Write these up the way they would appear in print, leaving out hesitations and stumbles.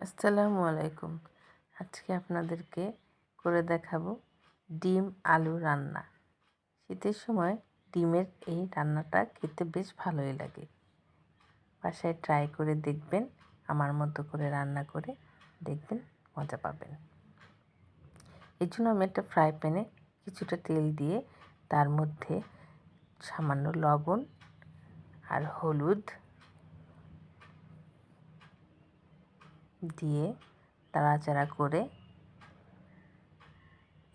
আসসালামু আলাইকুম। আজকে আপনাদেরকে করে দেখাবো ডিম আলু রান্না। শীতের সময় ডিমের এই রান্নাটা খেতে বেশ ভালোই লাগে। বাসায় ট্রাই করে দেখবেন, আমার মতো করে রান্না করে দেখবেন, মজা পাবেন। এর জন্য আমি একটা ফ্রাই প্যানে কিছুটা তেল দিয়ে তার মধ্যে সামান্য লবণ আর হলুদ দিয়ে নাড়াচাড়া করে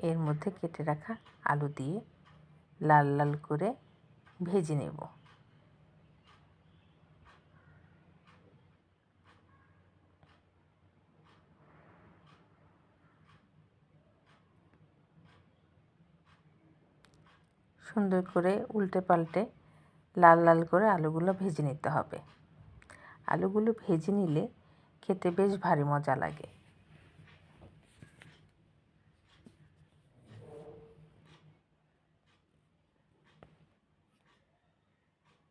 এর মধ্যে কেটে রাখা আলু দিয়ে লাল লাল করে ভেজে নেব। সুন্দর করে উল্টে পাল্টে লাল লাল করে আলুগুলো ভেজে নিতে হবে। আলুগুলো ভেজে নিলে খেতে বেশ ভারী মজা লাগে।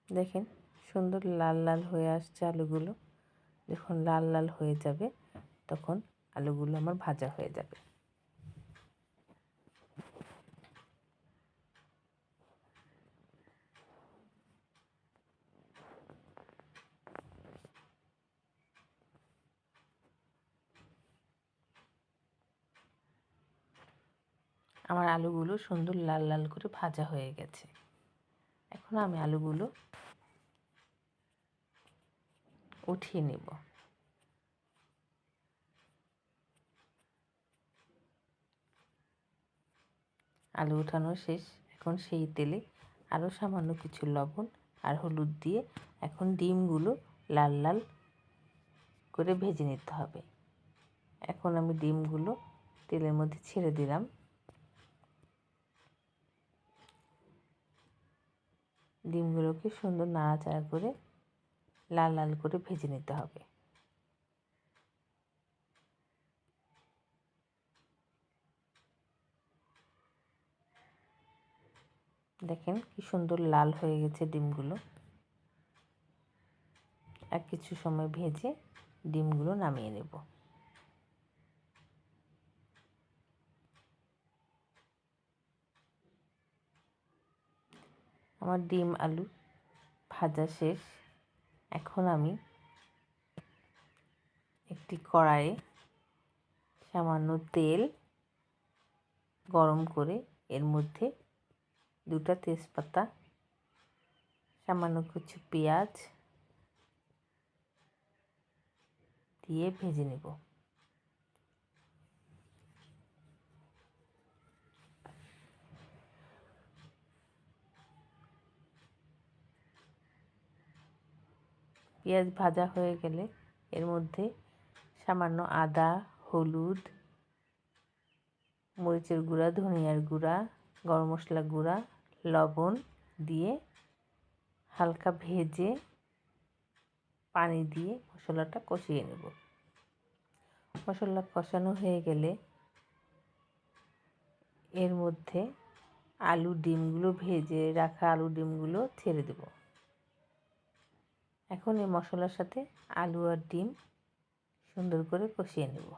দেখেন সুন্দর লাল লাল হয়ে আসছে আলুগুলো। যখন লাল লাল হয়ে যাবে তখন আলুগুলো আমার ভাজা হয়ে যাবে। আমার আলুগুলো সুন্দর লাল লাল করে ভাজা হয়ে গেছে। এখন আমি আলুগুলো উঠিয়ে নেব। আলু উঠানো শেষ। এখন সেই তেলে আরও সামান্য কিছু লবণ আর হলুদ দিয়ে এখন ডিমগুলো লাল লাল করে ভেজে নিতে হবে। এখন আমি ডিমগুলো তেলের মধ্যে ছেড়ে দিলাম। ডিমগুলোকে সুন্দর নাড়াচাড়া করে লাল লাল করে ভেজে নিতে হবে। দেখেন কি সুন্দর লাল হয়ে গেছে ডিমগুলো। আর কিছু সময় ভেজে ডিমগুলো নামিয়ে নেব। আমার ডিম আলু ভাজা শেষ। এখন আমি একটি কড়াইয়ে সামান্য তেল গরম করে এর মধ্যে দুটো তেজপাতা, সামান্য কিছু পেঁয়াজ দিয়ে ভেজে নেব। পেঁয়াজ ভাজা হয়ে গেলে এর মধ্যে সামান্য আদা, হলুদ, মরিচের গুঁড়া, ধনিয়ার গুঁড়া, গরম মশলা গুঁড়া, লবণ দিয়ে হালকা ভেজে পানি দিয়ে মশলাটা কষিয়ে নেব। মশলা কষানো হয়ে গেলে এর মধ্যে ডিমগুলো ভেজে রাখা ডিমগুলো ছেড়ে দেব। এখন এই মশলার সাথে আলু আর ডিম সুন্দর করে কষিয়ে নেব।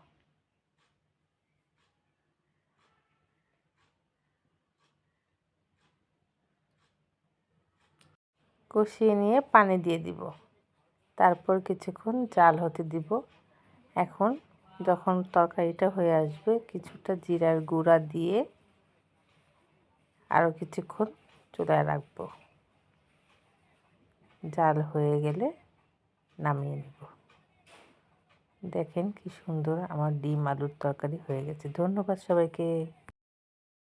কষিয়ে নিয়ে পানি দিয়ে দিব। তারপর কিছুক্ষণ জাল হতে দিব। এখন যখন তরকারিটা হয়ে আসবে কিছুটা জিরার গুঁড়া দিয়ে আরও কিছুক্ষণ চুলায় রাখবো। জাল হয়ে গেলে নামিয়ে নেব। দেখেন কি সুন্দর আমার ডিম আলুর তরকারি হয়ে গেছে। ধন্যবাদ সবাইকে।